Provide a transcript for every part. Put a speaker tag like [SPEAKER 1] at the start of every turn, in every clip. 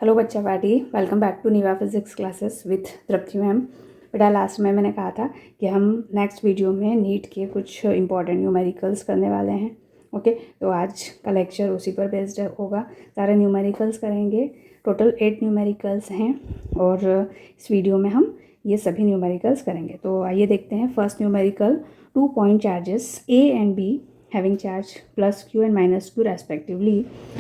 [SPEAKER 1] Hello बच्चा party, welcome back to Neeva physics classes with Tripti ma'am. बेटा last में मैंने कहा था कि हम नेक्स्ट वीडियो में नीट के कुछ इंपॉर्टेंट न्यूमेरिकल्स करने वाले हैं। ओके, तो आज का लेक्चर उसी पर बेस्ड होगा। सारे न्यूमेरिकल्स करेंगे, टोटल 8 न्यूमेरिकल्स हैं और इस वीडियो में हम ये सभी न्यूमेरिकल्स करेंगे। तो आइए देखते हैं। First numerical, 2 point charges A and B having charge plus q and minus q respectively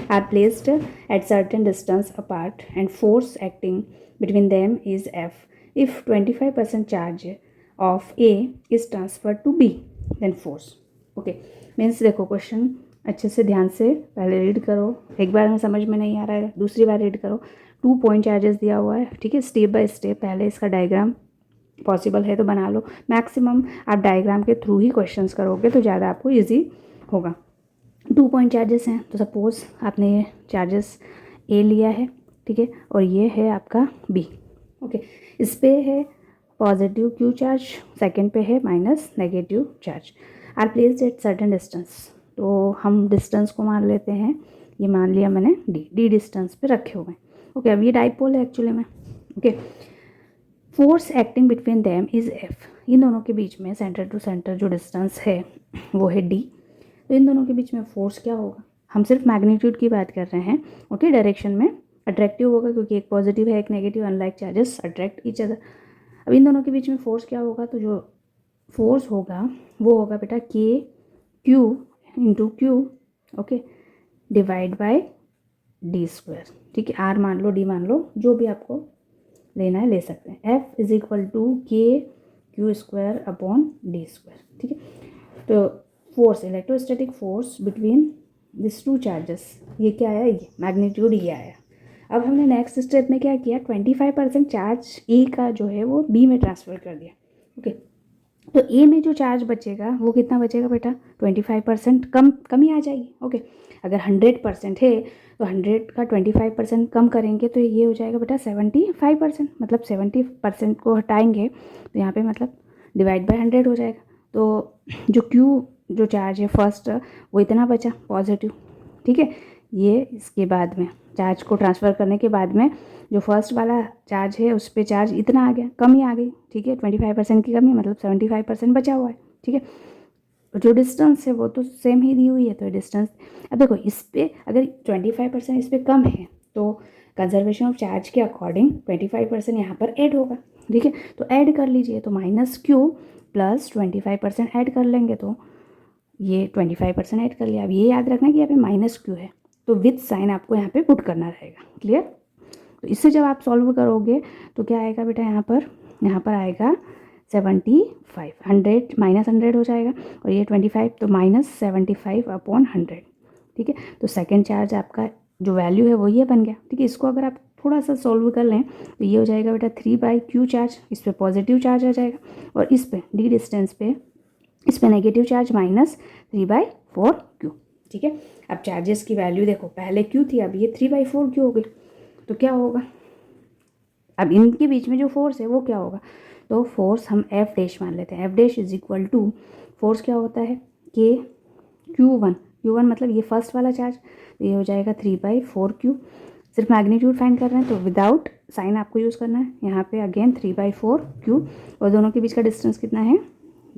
[SPEAKER 1] are placed at certain distance apart and force acting between them is F. If 25% charge of A is transferred to B, then force. Okay, means देखो question अच्छे से ध्यान से पहले read करो, एक बार में समझ में नहीं आ रहा है दूसरी बार रीड करो। 2 पॉइंट चार्जेस दिया हुआ है, ठीक है। स्टेप बाय स्टेप पहले इसका डायग्राम पॉसिबल है तो बना लो। मैक्सिमम आप डायग्राम के थ्रू ही क्वेश्चंस करोगे तो ज़्यादा आपको इजी होगा। 2 पॉइंट चार्जेस हैं, तो सपोज आपने ये चार्जेस ए लिया है, ठीक है, और ये है आपका बी। ओके, इस पे है पॉजिटिव क्यू चार्ज, सेकंड पे है minus negative charge. Are placed at certain distance, तो हम डिस्टेंस को मान लेते हैं, ये मान लिया मैंने डी डिस्टेंस पे रखे हुए हैं। ओके, अब ये डाइपोल है एक्चुअली में। Okay, force acting between them is F. इन दोनों के बीच में सेंटर टू सेंटर जो डिस्टेंस है वो है डी। तो इन दोनों के बीच में फोर्स क्या होगा, हम सिर्फ मैग्नीट्यूड की बात कर रहे हैं। ओके, डायरेक्शन में अट्रैक्टिव होगा क्योंकि एक पॉजिटिव है एक negative, unlike charges attract each other. अब इन दोनों के बीच में फोर्स क्या होगा, तो जो फोर्स होगा वो होगा बेटा के Q into Q, okay, divide by D square. ठीक है, आर मान लो डी मान लो, जो भी आपको लेना है ले सकते हैं। एफ इज इक्वल टू के Q square upon D square. ठीक है, तो force, electrostatic force between this two charges, ये क्या आया, ये मैग्नीट्यूड ये आया। अब हमने नेक्स्ट स्टेप में क्या किया, 25% चार्ज ए का जो है वो बी में ट्रांसफ़र कर दिया। ओके, तो ए में जो चार्ज बचेगा वो कितना बचेगा बेटा, 25% कमी आ जाएगी। ओके, अगर 100% है तो 100 का 25% कम करेंगे तो ये हो जाएगा बेटा 75%। मतलब 70% को हटाएंगे तो यहाँ पे मतलब डिवाइड बाय 100 हो जाएगा। तो जो क्यू जो चार्ज है फर्स्ट वो इतना बचा पॉजिटिव, ठीक है। ये इसके बाद में चार्ज को ट्रांसफ़र करने के बाद में जो फर्स्ट वाला चार्ज है उस पर चार्ज इतना आ गया, कमी आ गई, ठीक है। 25% की कमी मतलब 75% बचा हुआ है, ठीक है। जो डिस्टेंस है वो तो सेम ही दी हुई है, तो डिस्टेंस, अब देखो इस पर अगर 25% इस पर कम है तो कंजर्वेशन ऑफ चार्ज के अकॉर्डिंग 25% यहाँ पर ऐड होगा, ठीक है। तो ऐड कर लीजिए, तो माइनस क्यू प्लस 25% ऐड कर लेंगे तो ये 25% ऐड कर लिया। अब ये याद रखना कि यहाँ पे माइनस क्यू है तो विथ साइन आपको यहाँ पे पुट करना रहेगा, क्लियर। तो इससे जब आप सॉल्व करोगे तो क्या आएगा बेटा, यहाँ पर आएगा 75, 100 माइनस 100 हो जाएगा और ये 25 तो माइनस 75 अपॉन 100, ठीक है। तो सेकेंड चार्ज आपका जो वैल्यू है वो ये बन गया, ठीक है। इसको अगर आप थोड़ा सा सॉल्व कर लें तो ये हो जाएगा बेटा 3/q चार्ज, इस पर पॉजिटिव चार्ज आ जाएगा और इस पर डी डिस्टेंस पे इस पर नेगेटिव चार्ज माइनस 3/4q, ठीक है। अब चार्जेस की वैल्यू देखो, पहले q थी अब ये 3/4q हो गई, तो क्या होगा, अब इनके बीच में जो फोर्स है वो क्या होगा, तो फोर्स हम एफ डैश मान लेते हैं। F dash is equal to force क्या होता है, के Q1 मतलब ये फर्स्ट वाला चार्ज, तो ये हो जाएगा 3/4q। सिर्फ मैग्नीट्यूड फाइंड कर रहे हैं तो विदाउट साइन आपको यूज़ करना है। यहाँ पे अगेन 3/4q और दोनों के बीच का डिस्टेंस कितना है,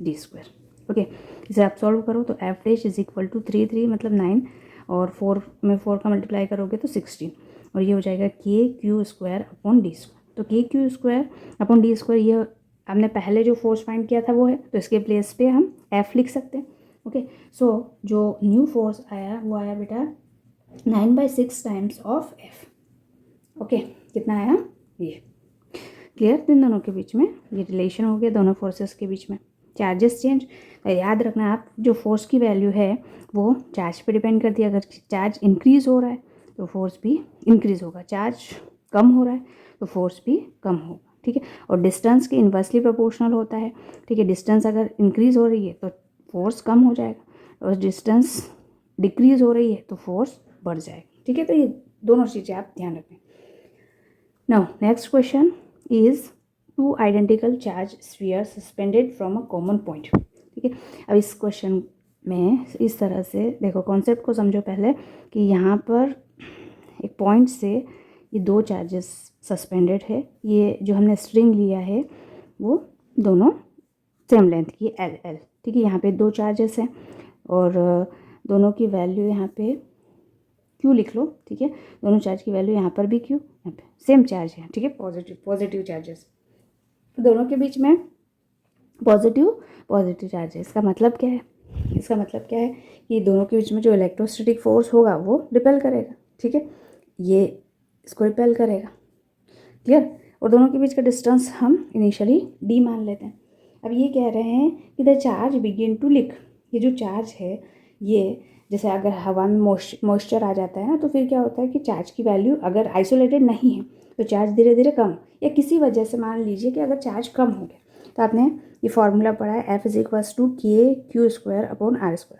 [SPEAKER 1] डी स्क्वायर। ओके, इसे आप सॉल्व करो तो F dash is equal to 3 मतलब 9 और 4 में 4 का मल्टीप्लाई करोगे तो 16 और ये हो जाएगा के Q square upon D square. तो के Q square upon D square, ये हमने पहले जो फोर्स फाइंड किया था वो है, तो इसके प्लेस पे हम एफ लिख सकते हैं। ओके, सो जो न्यू फोर्स आया वो आया बेटा 9/6 टाइम्स ऑफ एफ। ओके, कितना आया ये, क्लियर। इन दोनों के बीच में ये रिलेशन हो गया, दोनों फोर्सेस के बीच में चार्जेस चेंज। तो याद रखना आप, जो फोर्स की वैल्यू है वो चार्ज पे डिपेंड करती है। अगर चार्ज इंक्रीज़ हो रहा है तो फोर्स भी इंक्रीज़ होगा, चार्ज कम हो रहा है तो फोर्स भी कम होगा, ठीक है। और डिस्टेंस के इन्वर्सली प्रोपोर्शनल होता है, ठीक है। डिस्टेंस अगर इंक्रीज़ हो रही है तो फोर्स कम हो जाएगा और डिस्टेंस डिक्रीज़ हो रही है तो फोर्स बढ़ जाएगा, ठीक है। तो ये दोनों चीज़ें आप ध्यान रखें। Now next question is 2 identical charge sphere suspended from a common point, ठीक है। अब इस क्वेश्चन में इस तरह से देखो, कॉन्सेप्ट को समझो पहले कि यहाँ पर एक पॉइंट से ये 2 चार्जेस सस्पेंडेड है। ये जो हमने स्ट्रिंग लिया है वो दोनों सेम लेंथ की एल एल, ठीक है। यहाँ पे 2 चार्जेस हैं और दोनों की वैल्यू यहाँ पे क्यू लिख लो, ठीक है। दोनों चार्ज की वैल्यू यहाँ पर भी क्यू, यहाँ पे सेम चार्ज है, ठीक है। पॉजिटिव चार्जेस दोनों के बीच में, पॉजिटिव चार्जेस। इसका मतलब क्या है? इसका मतलब क्या है कि दोनों के बीच में जो इलेक्ट्रोस्टैटिक फोर्स होगा वो रिपेल करेगा, ठीक है। ये इसको रिपेल करेगा, क्लियर। और दोनों के बीच का डिस्टेंस हम इनिशियली डी मान लेते हैं। अब ये कह रहे हैं कि the charge begin to leak. ये जो चार्ज है ये, जैसे अगर हवा में मॉइस्चर आ जाता है ना, तो फिर क्या होता है कि चार्ज की वैल्यू अगर आइसोलेटेड नहीं है तो चार्ज धीरे धीरे कम, या किसी वजह से मान लीजिए कि अगर चार्ज कम हो गया, तो आपने ये फॉर्मूला पढ़ा है F=K⁴/R²।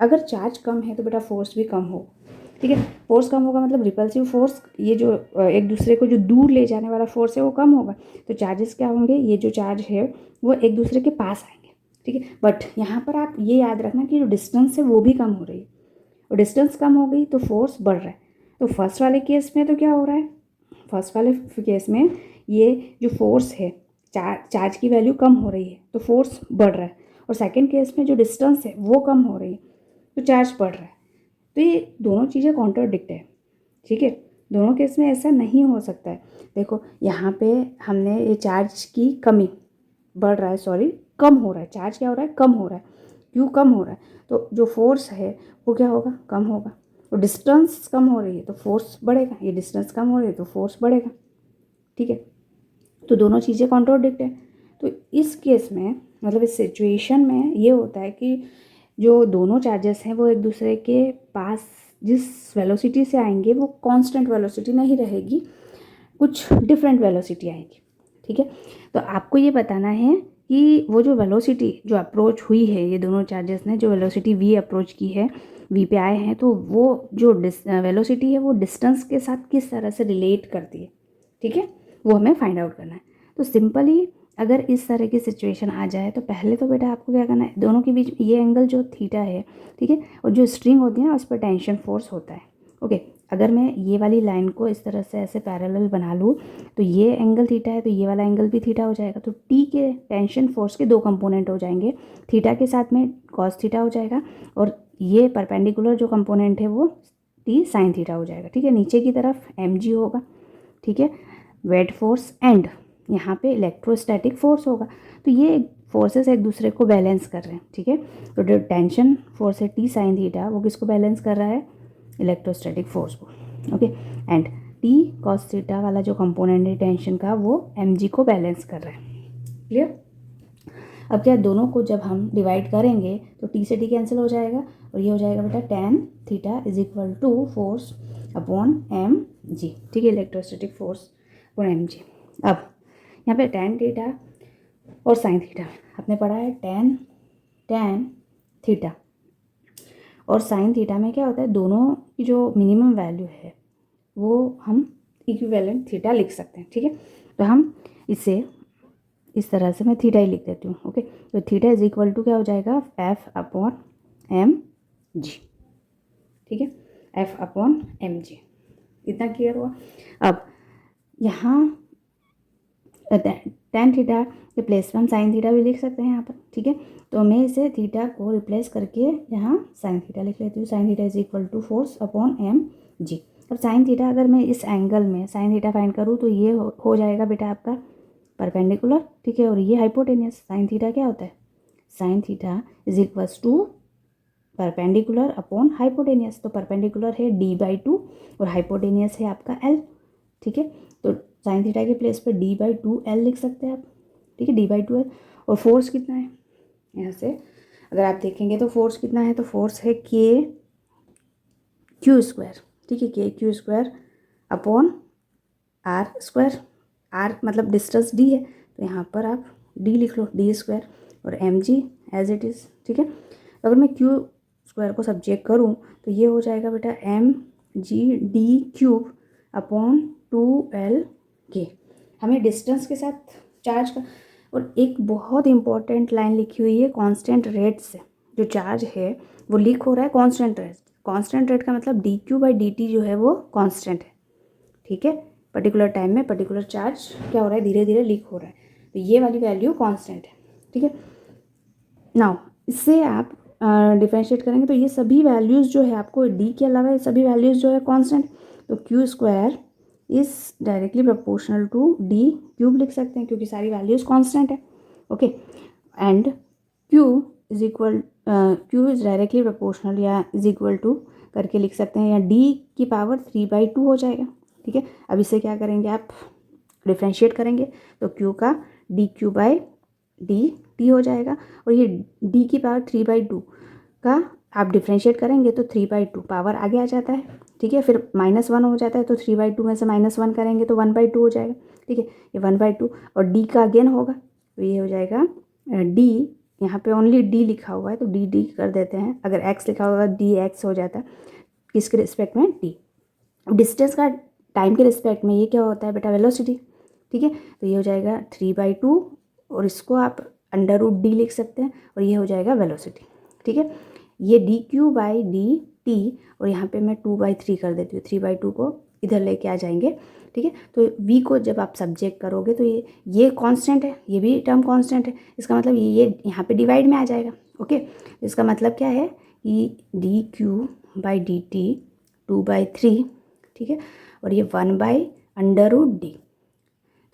[SPEAKER 1] अगर चार्ज कम है तो बेटा फोर्स भी कम हो, ठीक है। फोर्स कम होगा मतलब रिपल्सिव फोर्स, ये जो एक दूसरे को जो दूर ले जाने वाला फोर्स है वो कम होगा, तो चार्जेस क्या होंगे, ये जो चार्ज है वो एक दूसरे के पास आएंगे, ठीक है। बट यहाँ पर आप ये याद रखना कि जो डिस्टेंस है वो भी कम हो रही है, और डिस्टेंस कम हो गई तो फोर्स बढ़ रहा है। तो फर्स्ट वाले केस में तो क्या हो रहा है, फर्स्ट वाले केस में ये जो फोर्स है, चार्ज की वैल्यू कम हो रही है तो फोर्स बढ़ रहा है, और सेकंड केस में जो डिस्टेंस है वो कम हो रही है तो चार्ज बढ़ रहा है। तो ये दोनों चीज़ें कॉन्ट्राडिक्ट है, ठीक है। दोनों केस में ऐसा नहीं हो सकता है। देखो यहाँ पे हमने ये चार्ज की कमी, बढ़ रहा है, सॉरी कम हो रहा है, चार्ज क्या हो रहा है, कम हो रहा है, क्यों कम हो रहा है, तो जो फोर्स है वो क्या होगा, कम होगा। और डिस्टेंस कम हो रही है तो फोर्स बढ़ेगा, ये डिस्टेंस कम हो रही है तो फोर्स बढ़ेगा, ठीक है। तो दोनों चीज़ें कॉन्ट्राडिक्ट है। तो इस केस में मतलब इस सिचुएशन में ये होता है कि जो दोनों चार्जेस हैं वो एक दूसरे के पास जिस वेलोसिटी से आएंगे वो कांस्टेंट वेलोसिटी नहीं रहेगी, कुछ डिफरेंट वेलोसिटी आएगी, ठीक है। तो आपको ये बताना है कि वो जो वेलोसिटी जो अप्रोच हुई है, ये दोनों चार्जेस ने जो वेलोसिटी v अप्रोच की है, v पे आए हैं, तो वो जो वेलोसिटी है वो डिस्टेंस के साथ किस तरह से रिलेट करती है, ठीक है, वो हमें फाइंड आउट करना है। तो सिंपली अगर इस तरह की सिचुएशन आ जाए तो पहले तो बेटा आपको क्या करना है, दोनों के बीच में ये एंगल जो थीटा है, ठीक है, और जो स्ट्रिंग होती है ना उस पर टेंशन फोर्स होता है, ओके। अगर मैं ये वाली लाइन को इस तरह से ऐसे पैरेलल बना लूँ तो ये एंगल थीटा है तो ये वाला एंगल भी थीटा हो जाएगा। तो टी के टेंशन फोर्स के 2 कंपोनेंट हो जाएंगे, थीटा के साथ में कॉस थीटा हो जाएगा, और ये परपेंडिकुलर जो कंपोनेंट है वो टी साइन थीटा हो जाएगा, ठीक है। नीचे की तरफ mg होगा, ठीक है, वेट फोर्स, एंड यहाँ पे इलेक्ट्रोस्टैटिक फोर्स होगा। तो ये फोर्सेस एक दूसरे को बैलेंस कर रहे हैं, ठीक है। तो जो टेंशन फोर्स है टी साइन थीटा वो किसको बैलेंस कर रहा है, इलेक्ट्रोस्टैटिक फोर्स को, okay. And T cos theta वाला जो कंपोनेंट है टेंशन का वो mg को बैलेंस कर रहा है, क्लियर। अब क्या, दोनों को जब हम डिवाइड करेंगे तो टी से टी कैंसिल हो जाएगा और ये हो जाएगा बेटा tan theta = force upon mg, ठीक है, इलेक्ट्रोस्टैटिक फोर्स अपॉन mg। अब यहाँ पे tan थीटा और साइन थीटा आपने पढ़ा है, tan थीटा और साइन थीटा में क्या होता है, दोनों की जो मिनिमम वैल्यू है वो हम इक्विवेलेंट थीटा लिख सकते हैं, ठीक है। तो हम इसे इस तरह से मैं थीटा ही लिख देती हूँ, ओके। तो थीटा = क्या हो जाएगा, F/mg, ठीक है, F/mg। इतना क्लियर हुआ। अब यहाँ tan थीटा के प्लेस में हम साइन थीटा भी लिख सकते हैं यहाँ पर, ठीक है। तो मैं इसे थीटा को रिप्लेस करके यहाँ साइन थीटा लिख लेती हूँ, sine theta = force upon mg। अब साइन थीटा अगर मैं इस एंगल में साइन थीटा फाइंड करूँ तो ये हो जाएगा बेटा आपका परपेंडिकुलर, ठीक है, और ये हाइपोटेनियस। साइन थीटा क्या होता है, sine theta = perpendicular upon hypotenuse. तो परपेंडिकुलर है d/2 और हाइपोटेनियस है आपका l, ठीक है। तो साइन थीटा के प्लेस पर d/2l लिख सकते हैं आप, ठीक है, d/2l। और फोर्स कितना है, यहाँ से अगर आप देखेंगे तो फोर्स कितना है, तो फोर्स है kq², ठीक है, kq² अपॉन r²। r मतलब डिस्टेंस d है तो यहाँ पर आप d लिख लो, d² और mg एज इट इज़, ठीक है। तो अगर मैं q² को सब्जेक्ट करूँ तो ये हो जाएगा बेटा mg d³ अपॉन 2l/k। हमें डिस्टेंस के साथ चार्ज का, और एक बहुत इंपॉर्टेंट लाइन लिखी हुई है, कांस्टेंट रेट से जो चार्ज है वो लीक हो रहा है कांस्टेंट रेट। कांस्टेंट रेट का मतलब dq/dt जो है वो कांस्टेंट है, ठीक है, पर्टिकुलर टाइम में पर्टिकुलर चार्ज क्या हो रहा है, धीरे धीरे लीक हो रहा है, तो ये वाली वैल्यू कांस्टेंट है, ठीक है। नाउ इससे आप डिफरेंशिएट करेंगे तो ये सभी वैल्यूज़ जो है आपको डी के अलावा ये सभी वैल्यूज़ जो है कांस्टेंट, तो Q square is directly proportional to D cube लिख सकते हैं क्योंकि सारी वैल्यूज़ कांस्टेंट है, okay. And Q is directly proportional या इज इक्वल टू करके लिख सकते हैं, या डी की पावर 3/2 हो जाएगा, ठीक है। अब इसे क्या करेंगे, आप डिफ्रेंशिएट करेंगे तो क्यू का D Q by D T हो जाएगा, और ये डी की पावर 3/2 का आप डिफ्रेंशिएट करेंगे तो 3/2 पावर आगे आ जाता है, ठीक है। फिर -1 हो जाता है तो 3/2 में से -1 करेंगे तो 1/2 हो जाएगा, ठीक है। ये 1/2 और डी का अगेन होगा तो ये हो जाएगा डी, यहाँ पे ओनली डी लिखा हुआ है तो डी डी कर देते हैं, अगर एक्स लिखा होगा डी एक्स हो जाता है, किसके रिस्पेक्ट में, डी। डिस्टेंस का टाइम के रिस्पेक्ट में ये क्या होता है बेटा, वेलोसिटी, ठीक है। तो ये हो जाएगा 3/2 और इसको आप √d लिख सकते हैं और ये हो जाएगा वेलोसिटी, ठीक है। ये D Q by D T, और यहाँ पे मैं 2/3 कर देती हूँ, 3/2 को इधर लेके आ जाएंगे, ठीक है। तो v को जब आप सब्जेक्ट करोगे तो ये कांस्टेंट है, ये भी टर्म कांस्टेंट है, इसका मतलब ये यहाँ पे डिवाइड में आ जाएगा, ओके। इसका मतलब क्या है कि D Q by D T 2/3, ठीक है, और ये 1/√d,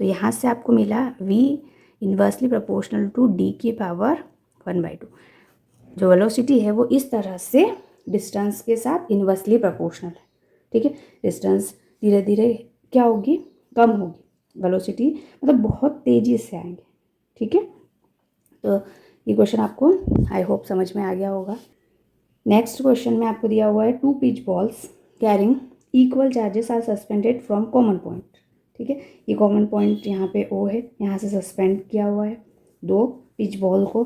[SPEAKER 1] तो यहाँ से आपको मिला v inversely proportional to d की पावर 1/2। जो वेलोसिटी है वो इस तरह से डिस्टेंस के साथ इन्वर्सली प्रोपोर्शनल है, ठीक है। डिस्टेंस धीरे धीरे क्या होगी, कम होगी, वेलोसिटी मतलब बहुत तेज़ी से आएंगे, ठीक है। तो ये क्वेश्चन आपको आई होप समझ में आ गया होगा। नेक्स्ट क्वेश्चन में आपको दिया हुआ है 2 pitch balls carrying equal charges are suspended from common point, ठीक है। ये कॉमन पॉइंट यहाँ पे ओ है, यहाँ से सस्पेंड किया हुआ है 2 पिच बॉल को,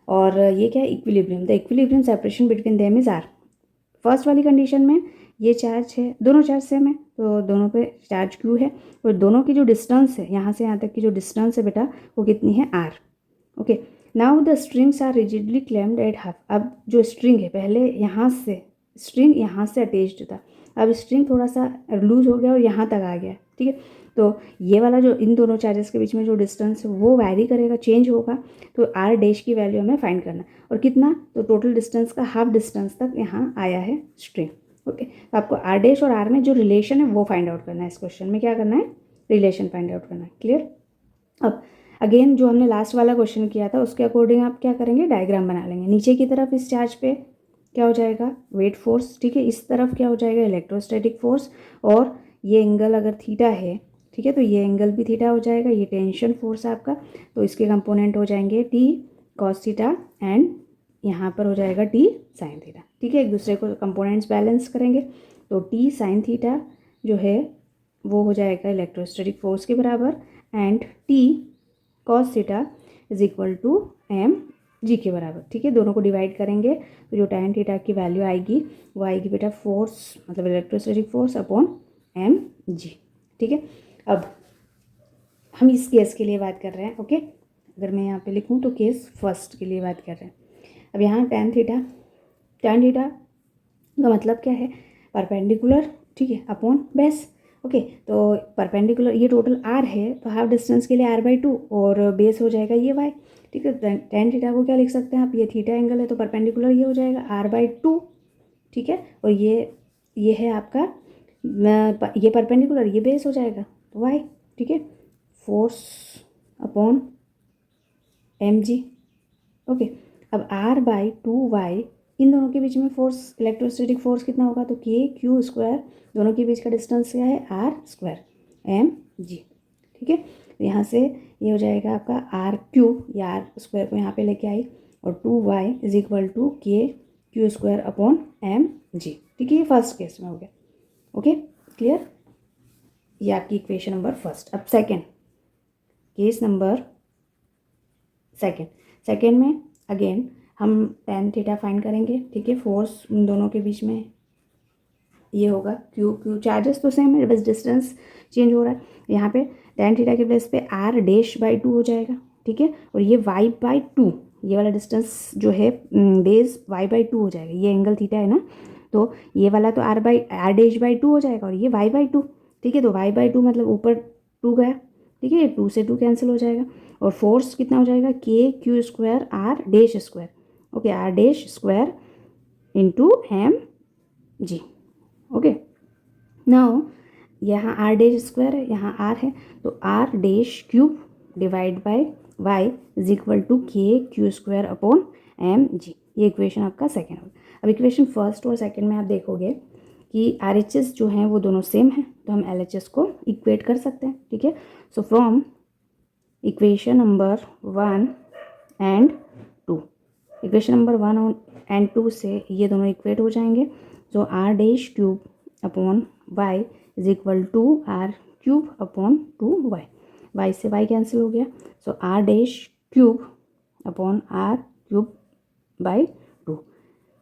[SPEAKER 1] और ये क्या है, equilibrium, the equilibrium separation between them is R. First वाली कंडीशन में ये चार्ज है, दोनों चार्ज सेम है तो दोनों पे चार्ज क्यू है, और दोनों की जो डिस्टेंस है यहाँ से यहाँ तक की जो डिस्टेंस है बेटा वो कितनी है, R, okay. Now the strings are rigidly clamped at half. अब जो स्ट्रिंग है, पहले यहाँ से स्ट्रिंग यहाँ से अटैच्ड था, अब स्ट्रिंग थोड़ा सा लूज हो गया और यहाँ तक आ गया, ठीक है। तो ये वाला जो इन दोनों चार्जेस के बीच में जो डिस्टेंस है वो वैरी करेगा, चेंज होगा, तो आर डैश की वैल्यू हमें फाइंड करना, और कितना, तो टोटल डिस्टेंस का हाफ डिस्टेंस तक यहाँ आया है स्ट्रिंग, ओके। तो आपको आर डैश और आर में जो रिलेशन है वो फाइंड आउट करना है, इस क्वेश्चन में क्या करना है, रिलेशन फाइंड आउट करना है, क्लियर। अब अगेन जो हमने लास्ट वाला क्वेश्चन किया था उसके अकॉर्डिंग आप क्या करेंगे, डायग्राम बना लेंगे। नीचे की तरफ इस चार्ज पे क्या हो जाएगा, वेट फोर्स, ठीक है। इस तरफ क्या हो जाएगा, इलेक्ट्रोस्टैटिक फोर्स, और ये एंगल अगर थीटा है, ठीक है, तो ये एंगल भी थीटा हो जाएगा, ये टेंशन फोर्स है आपका, तो इसके कंपोनेंट हो जाएंगे टी कॉस थीटा एंड यहाँ पर हो जाएगा टी साइन थीटा, ठीक है। एक दूसरे को कंपोनेंट्स बैलेंस करेंगे तो टी साइन थीटा जो है वो हो जाएगा इलेक्ट्रोस्टैटिक फोर्स के बराबर, and T cos theta is equal to M G के बराबर, ठीक है। दोनों को डिवाइड करेंगे तो जो tan थीटा की वैल्यू आएगी वो आएगी बेटा फोर्स, मतलब electrostatic force upon M G, ठीक है। अब हम इस केस के लिए बात कर रहे हैं, ओके। अगर मैं यहाँ पे लिखूँ तो केस फर्स्ट के लिए बात कर रहे हैं। अब यहाँ tan थीटा का मतलब क्या है, परपेंडिकुलर, ठीक है, अपॉन बेस, ओके। तो परपेंडिकुलर ये टोटल आर है तो हाफ डिस्टेंस के लिए r/2 और बेस हो जाएगा ये y, ठीक है। tan थीटा को क्या लिख सकते हैं आप, ये थीटा एंगल है तो परपेंडिकुलर ये हो जाएगा r/2, ठीक है। और ये है आपका ये परपेंडिकुलर, ये बेस हो जाएगा y, ठीक है, फोर्स अपॉन mg, ओके। अब r/2y, इन दोनों के बीच में फोर्स, इलेक्ट्रोस्टैटिक फोर्स कितना होगा, तो kq², दोनों के बीच का डिस्टेंस क्या है, r² mg, ठीक है। तो यहाँ से ये हो जाएगा आपका r3, या r² को यहाँ पे लेके आई, और 2y is equal to kq² upon mg, ठीक है। ये फर्स्ट केस में हो गया, ओके, क्लियर। ये आपकी इक्वेशन नंबर फर्स्ट। अब सेकेंड केस नंबर सेकेंड में अगेन हम tan थीटा फाइंड करेंगे, ठीक है। फोर्स उन दोनों के बीच में ये होगा क्यू चार्जेस तो सेम है, बस डिस्टेंस चेंज हो रहा है। यहाँ पे tan थीटा के बेस पे r'/2 हो जाएगा, ठीक है। और ये y/2, ये वाला डिस्टेंस जो है बेस y/2 हो जाएगा, ये एंगल थीटा है ना, तो ये वाला तो r'/2 हो जाएगा और ये y/2, ठीक है। तो y/2 मतलब ऊपर 2 गया, ठीक है, 2 से 2 कैंसिल हो जाएगा और फोर्स कितना हो जाएगा KQ² R⁻², okay, R⁻² into mg, okay. Now यहाँ R⁻² है, यहाँ R है, तो R⁻³ divide by y is equal to KQ² upon mg। ये इक्वेशन आपका सेकेंड होगा। अब इक्वेशन फर्स्ट और सेकेंड में आप देखोगे कि RHS जो हैं वो दोनों सेम हैं, तो हम LHS को इक्वेट कर सकते हैं, ठीक है। So from equation number 1 and 2, equation number 1 and 2 से ये दोनों इक्वेट हो जाएंगे। So R⁻³ upon y is equal to R³ upon 2y, y से y कैंसिल हो गया, सो R⁻³ upon R³ by 2,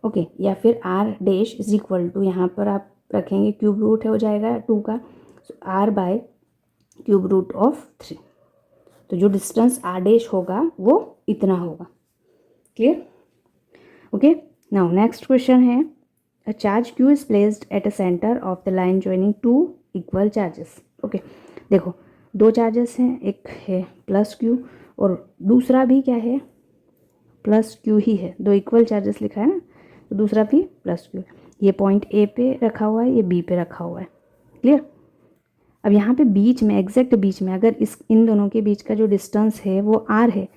[SPEAKER 1] okay. या फिर R' इज इक्वल टू, यहाँ पर आप रखेंगे क्यूब रूट हो जाएगा 2 का, सो R/³ तो जो डिस्टेंस R' होगा वो इतना होगा, clear, okay. Now next question है, a charge Q is placed at a centre of the line joining 2 equal charges, okay. देखो 2 चार्जेस हैं, एक है +Q और दूसरा भी क्या है +Q ही है, 2 इक्वल चार्जेस लिखा है ना, तो दूसरा भी +Q। ये पॉइंट A पे रखा हुआ है, ये B पे रखा हुआ है, क्लियर। अब यहाँ पे बीच में, एग्जैक्ट बीच में, अगर इन दोनों के बीच का जो डिस्टेंस है वो R है,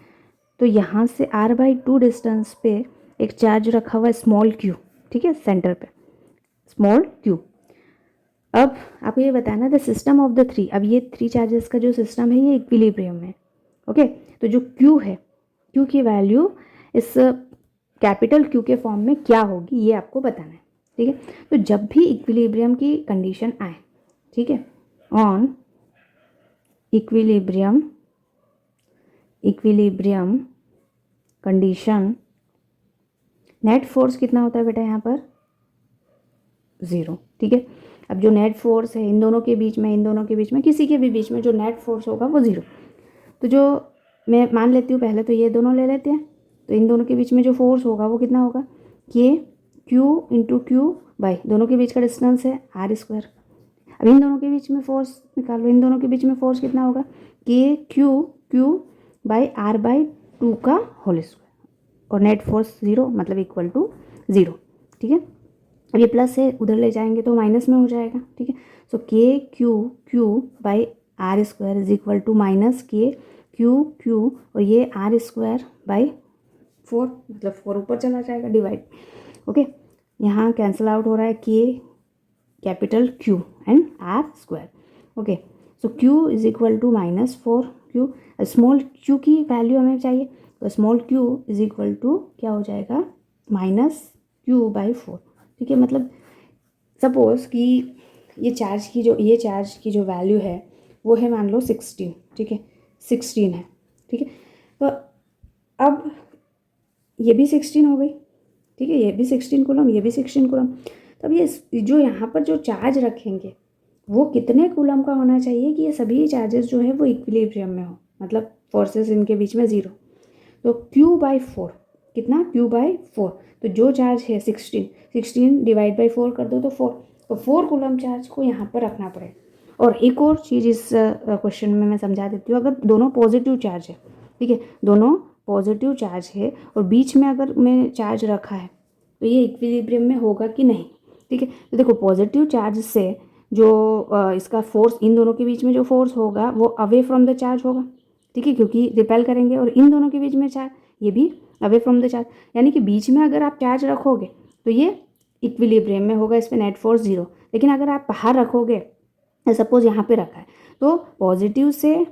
[SPEAKER 1] तो यहाँ से R/2 डिस्टेंस पे एक चार्ज रखा हुआ है स्मॉल q, ठीक है, सेंटर पे स्मॉल q। अब आपको ये बताना द सिस्टम ऑफ द 3, अब ये 3 चार्जेस का जो सिस्टम है ये इक्विलिब्रियम में, ओके। तो जो q है, q की वैल्यू इस कैपिटल Q के फॉर्म में क्या होगी ये आपको बताना है, ठीक है। तो जब भी इक्विलिब्रियम की कंडीशन आए, ठीक है, on equilibrium condition net force कितना होता है बेटा यहाँ पर 0, ठीक है। अब जो नेट फोर्स है इन दोनों के बीच में, इन दोनों के बीच में, किसी के भी बीच में जो नेट फोर्स होगा वो 0। तो जो मैं मान लेती हूँ, पहले तो ये दोनों ले लेते हैं, तो इन दोनों के बीच में जो फोर्स होगा वो कितना होगा Q इंटू Q बाई दोनों के बीच का डिस्टेंस है R²। अब इन दोनों के बीच में फोर्स निकालो, इन दोनों के बीच में फोर्स कितना होगा Q बाई R/2 का होल स्क्वायर और नेट फोर्स 0 मतलब इक्वल टू 0, ठीक है। अब ये प्लस है, उधर ले जाएंगे तो माइनस में हो जाएगा, ठीक है। So KQ by R² is equal to minus KQ और ये R² बाई 4 मतलब 4 ऊपर चला जाएगा डिवाइड, ओके। यहाँ कैंसिल आउट हो रहा है capital Q and R², okay. So Q is equal to -4Q, small q की वैल्यू हमें चाहिए, तो small q is equal to क्या हो जाएगा -Q/4, ठीक है। मतलब सपोज कि ये चार्ज की जो वैल्यू है वो है मान लो 16, ठीक है, 16 है, ठीक है। तो अब ये भी 16 हो गई, ठीक है, ये भी 16 कूलम, ये भी 16 कूलम। तब ये जो यहाँ पर जो चार्ज रखेंगे वो कितने कूलम का होना चाहिए कि ये सभी चार्जेस जो है वो इक्विलिब्रियम में हो, मतलब फोर्सेस इनके बीच में 0। तो Q/4 कितना Q/4, तो जो चार्ज है 16 डिवाइड बाई 4 कर दो तो 4, तो 4 कूलम चार्ज को यहाँ पर रखना पड़ेगा। और एक और चीज़ इस क्वेश्चन में मैं समझा देती हूँ, अगर दोनों पॉजिटिव चार्ज है, ठीक है, दोनों पॉजिटिव चार्ज है और बीच में अगर मैं चार्ज रखा है तो ये इक्विलिब्रियम में होगा कि नहीं, ठीक है। तो देखो पॉजिटिव चार्ज से जो इसका फोर्स, इन दोनों के बीच में जो फोर्स होगा वो अवे फ्रॉम द चार्ज होगा, ठीक है, क्योंकि रिपेल करेंगे, और इन दोनों के बीच में चार्ज ये भी अवे फ्रॉम द चार्ज, यानी कि बीच में अगर आप चार्ज रखोगे तो ये इक्विलिब्रियम में होगा, इस पर नेट फोर्स 0। लेकिन अगर आप बाहर रखोगे, सपोज यहाँ पे रखा है, तो पॉजिटिव से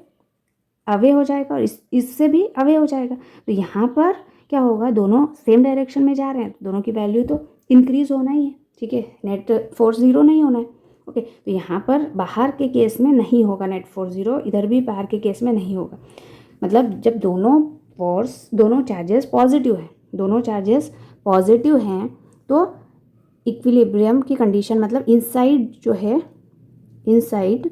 [SPEAKER 1] अवे हो जाएगा और इससे भी अवे हो जाएगा, तो यहाँ पर क्या होगा, दोनों सेम डायरेक्शन में जा रहे हैं, दोनों की वैल्यू तो इंक्रीज होना ही है, ठीक है, नेट फोर्स 0 नहीं होना है, ओके। तो यहाँ पर बाहर के केस में नहीं होगा नेट फोर्स 0, इधर भी बाहर के केस में नहीं होगा। मतलब जब दोनों चार्जेस पॉजिटिव हैं तो इक्विलिब्रियम की कंडीशन, मतलब इनसाइड जो है, इनसाइड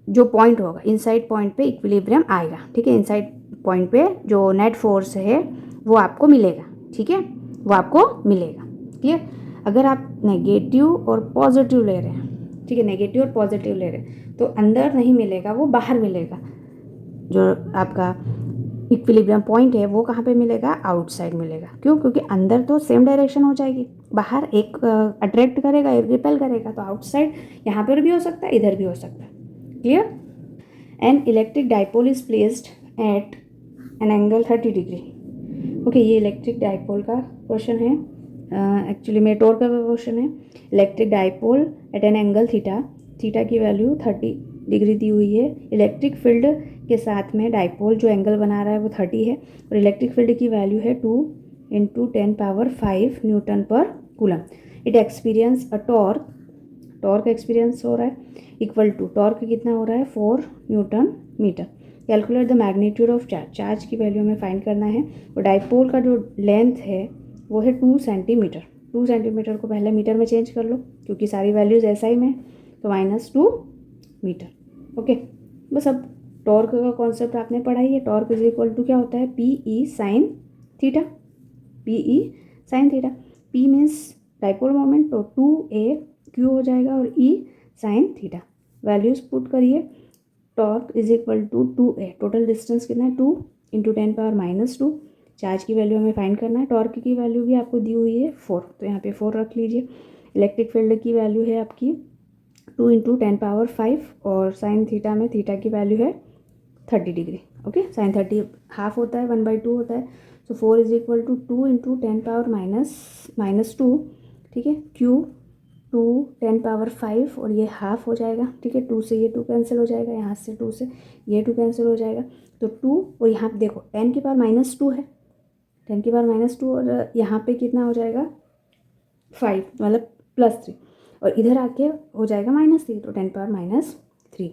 [SPEAKER 1] जो पॉइंट होगा, इनसाइड पॉइंट पे इक्विलिब्रियम आएगा, ठीक है। इनसाइड पॉइंट पे जो नेट फोर्स है वो आपको मिलेगा, ठीक है, वो आपको मिलेगा, क्लियर। अगर आप नेगेटिव और पॉजिटिव ले रहे हैं, ठीक है, नेगेटिव और पॉजिटिव ले रहे हैं तो अंदर नहीं मिलेगा, वो बाहर मिलेगा। जो आपका इक्विलिब्रियम पॉइंट है वो कहाँ पे मिलेगा, आउटसाइड मिलेगा। क्यों? क्योंकि अंदर तो सेम डायरेक्शन हो जाएगी, बाहर एक अट्रैक्ट करेगा, एक रिपेल करेगा, तो आउटसाइड यहाँ पर भी हो सकता है, इधर भी हो सकता है। Clear? An electric dipole is placed eight an angle 30 degree. Okay, ये इलेक्ट्रिक डाइपोल का क्वेश्चन है, एक्चुअली में टॉर्क का क्वेश्चन है। Electric dipole at an angle theta, theta की वैल्यू 30 डिग्री दी हुई है। इलेक्ट्रिक फील्ड के साथ में डाइपोल जो एंगल बना रहा है वो 30 है, और इलेक्ट्रिक फील्ड की वैल्यू है 2 × 10⁵ न्यूटन पर coulomb. It experience a torque, torque experience हो रहा है, इक्वल टू टॉर्क कितना हो रहा है, 4 newton metre. Calculate the magnitude of charge, charge की वैल्यू हमें फाइंड करना है। और डाइपोल का जो लेंथ है वो है 2 सेंटीमीटर। 2 सेंटीमीटर को पहले मीटर में चेंज कर लो, क्योंकि सारी वैल्यूज SI में, तो -2 मीटर। ओके, बस अब टॉर्क का कॉन्सेप्ट आपने पढ़ा ही है। टॉर्क इज इक्वल टू क्या होता है, PE sin theta, PE sin theta. P means dipole moment, तो 2AQ हो जाएगा, और E sin theta. Values put करिए, torque is equal to 2A, total distance कितना है, 2 × 10⁻²। चार्ज की वैल्यू हमें फाइंड करना है, टॉर्क की वैल्यू भी आपको दी हुई है 4, तो यहाँ पे 4 रख लीजिए। इलेक्ट्रिक फील्ड की वैल्यू है आपकी 2 × 10⁵, और साइन थीटा में थीटा की वैल्यू है 30 डिग्री। ओके, साइन 30 हाफ होता है, 1/2 होता है, सो 4 इज इक्वल टू 2 × 10⁻², ठीक है। Q 2 10⁵, और ये हाफ हो जाएगा, ठीक है। 2 से ये 2 कैंसिल हो जाएगा, यहाँ से 2 से ये 2 कैंसिल हो जाएगा, तो 2, और यहाँ पे देखो 10⁻² है, 10⁻², और यहाँ पे कितना हो जाएगा 5, मतलब +3, और इधर आके हो जाएगा -3, तो 10⁻³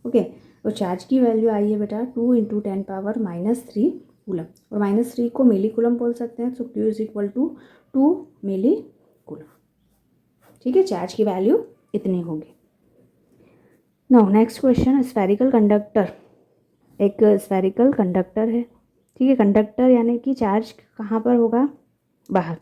[SPEAKER 1] ओके। तो चार्ज की वैल्यू आई है बेटा 2 × 10⁻³ कूलम, और -3 को मिली कूलम बोल सकते हैं, so Q is equal to 2 milli coulomb, ठीक है। चार्ज की वैल्यू इतनी होगी। Now next question, spherical conductor, एक स्फेरिकल कंडक्टर है, ठीक है। कंडक्टर यानी कि चार्ज कहाँ पर होगा, बाहर।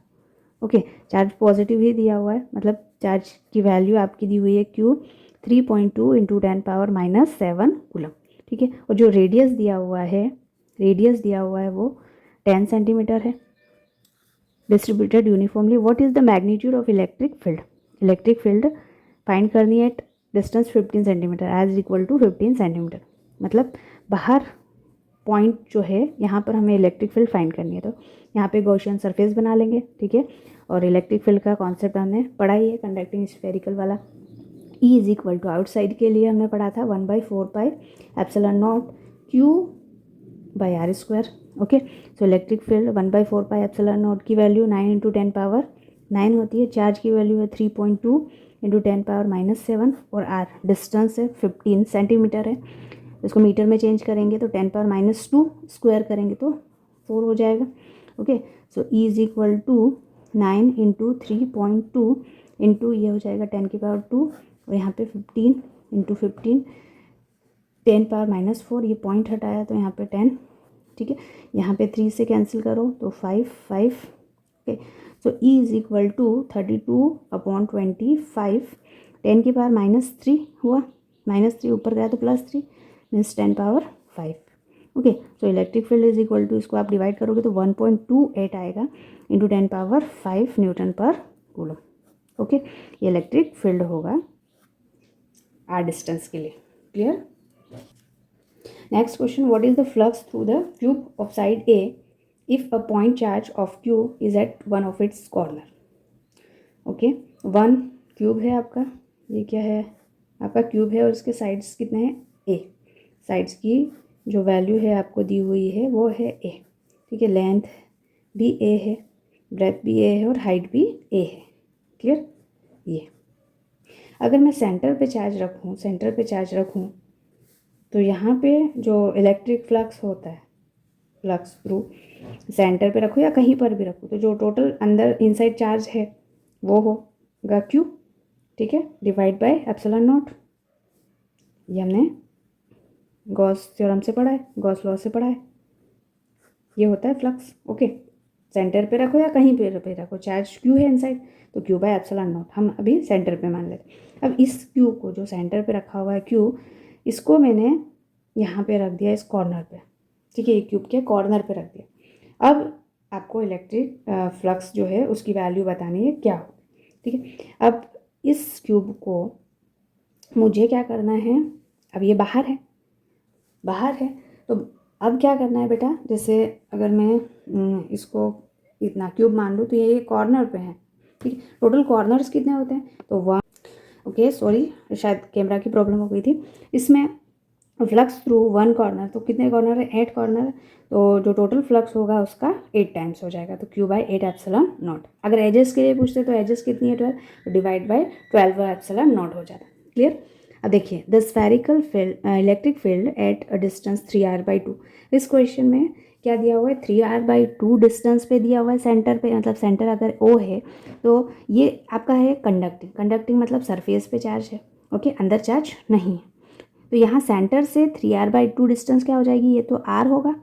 [SPEAKER 1] ओके, चार्ज पॉजिटिव ही दिया हुआ है, मतलब चार्ज की वैल्यू आपकी दी हुई है Q 3.2 × 10⁻⁷ कूलम, ठीक है। और जो रेडियस दिया हुआ है, रेडियस दिया हुआ है वो 10 सेंटीमीटर है, distributed uniformly. What is the magnitude of electric field, electric field find करनी है at distance 15 centimetre as equal to 15 centimetre, मतलब बाहर पॉइंट जो है यहाँ पर हमें इलेक्ट्रिक फील्ड फाइंड करनी है, तो यहाँ पे गॉसियन सरफेस बना लेंगे, ठीक है। और इलेक्ट्रिक फील्ड का कॉन्सेप्ट हमने पढ़ा ही है, कंडक्टिंग स्फेरिकल वाला। E is equal to, outside के लिए हमने पढ़ा था 1/4πε0 Q/r²। Okay, so electric field 1/4πε0 की वैल्यू 9 × 10⁻9 होती है। चार्ज की वैल्यू है 3.2 × 10⁻⁷, और R डिस्टेंस है 15 सेंटीमीटर है। इसको मीटर में चेंज करेंगे तो 10⁻² स्क्वायर करेंगे तो 4 हो जाएगा। Okay, so E is equal to 9 × 3.2 into ये हो जाएगा 10⁻², और यहाँ पे 15 × 15 10⁻⁴, ये पॉइंट हटाया तो यहाँ पे 10, ठीक है। यहाँ पे 3 से कैंसिल करो तो 5 5। Okay, so E is equal to 32/25, 10⁻³ हुआ, -3 ऊपर गया तो +3 means 10⁻5। Okay, so electric field is equal to, इसको आप डिवाइड करोगे तो 1.28 आएगा × 10⁻5 न्यूटन पर कूलम। ओके, ये इलेक्ट्रिक फील्ड होगा R डिस्टेंस के लिए। Clear? Next question, what is the flux through the cube of side A if a point charge of cube is at one of its corner. Okay, 1 cube है आपका, ये क्या है आपका cube है, और इसके साइड्स कितने हैं, A। साइड्स की जो वैल्यू है आपको दी हुई है वो है A, ठीक है। लेंथ भी A है, ब्रेथ भी A है, और हाइट भी A है। क्लियर? ये अगर मैं सेंटर पे चार्ज रखूँ, सेंटर पे चार्ज रखूँ, तो यहाँ पे जो इलेक्ट्रिक फ्लक्स होता है, फ्लक्स थ्रू सेंटर पे रखूँ या कहीं पर भी रखूँ, तो जो टोटल अंदर इनसाइड चार्ज है वो होगा Q, ठीक है, डिवाइड बाय ε0। ये हमने गॉस थ्योरम से पढ़ा है, गॉस लॉ से पढ़ा है। ये होता है फ्लक्स। ओके, सेंटर पे रखो या कहीं पे रखो, चार्ज क्यू है इनसाइड, तो क्यू बाय एप्सिलॉन नॉट हम अभी सेंटर पे मान लेते हैं। अब इस क्यू को जो सेंटर पे रखा हुआ है क्यू, इसको मैंने यहाँ पे रख दिया इस कॉर्नर पे, ठीक है, ये क्यूब के कॉर्नर पे रख दिया। अब आपको इलेक्ट्रिक फ्लक्स जो है उसकी वैल्यू बतानी है क्या हो, ठीक है। अब इस क्यूब को मुझे क्या करना है, अब ये बाहर है, तो अब क्या करना है बेटा, जैसे अगर मैं इसको इतना क्यूब मान लूँ तो ये कॉर्नर पे है, ठीक है। टोटल कॉर्नर्स कितने होते हैं, तो 1, ओके सॉरी शायद कैमरा की प्रॉब्लम हो गई थी। इसमें फ्लक्स थ्रू 1 कॉर्नर, तो कितने कॉर्नर है, 8 कॉर्नर, तो जो टोटल फ्लक्स होगा उसका 8 टाइम्स हो जाएगा, तो क्यू बाई 8 एप्सिलॉन नॉट। अगर एजेस के लिए पूछते तो एजेस कितनी है 12, तो डिवाइड बाई 12 एप्सिलॉन नॉट हो जाता है। क्लियर। अब देखिए the spherical field electric field at a distance 3r/2। इस क्वेश्चन में क्या दिया हुआ है, 3r/2 डिस्टेंस पे दिया हुआ है, सेंटर पे, मतलब सेंटर अगर O है तो ये आपका है कंडक्टिंग मतलब सरफेस पे चार्ज है, ओके, अंदर चार्ज नहीं है। तो यहाँ सेंटर से 3r/2 डिस्टेंस क्या हो जाएगी, ये तो r होगा,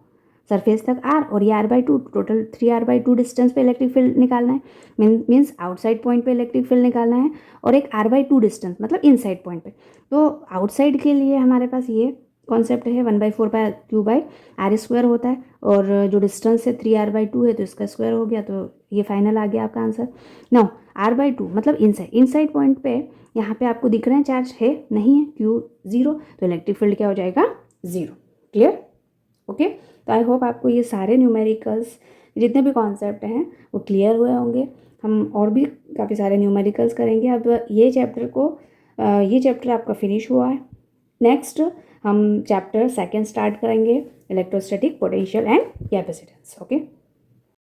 [SPEAKER 1] सरफेस तक r, और ये r/2, टोटल 3r/2 डिस्टेंस पे इलेक्ट्रिक फील्ड निकालना है, मीन्स आउटसाइड पॉइंट पे इलेक्ट्रिक फील्ड निकालना है, और एक r/2 डिस्टेंस मतलब इनसाइड पॉइंट पे। तो आउटसाइड के लिए हमारे पास ये कॉन्सेप्ट है 1/4π/Q/r² होता है, और जो डिस्टेंस है 3r/2 है तो इसका स्क्वायर हो गया, तो ये फाइनल आ गया आपका आंसर। नाउ r/2 मतलब इनसाइड पॉइंट पे यहाँ पे आपको दिख रहे हैं चार्ज है नहीं है, Q 0, तो इलेक्ट्रिक फील्ड क्या हो जाएगा 0। Clear, okay. तो आई होप आपको ये सारे न्यूमेरिकल्स जितने भी कॉन्सेप्ट हैं वो क्लियर हुए होंगे। हम और भी काफ़ी सारे न्यूमेरिकल्स करेंगे। अब ये चैप्टर आपका फिनिश हुआ है। नेक्स्ट हम चैप्टर 2 स्टार्ट करेंगे, electrostatic potential and capacitance, okay.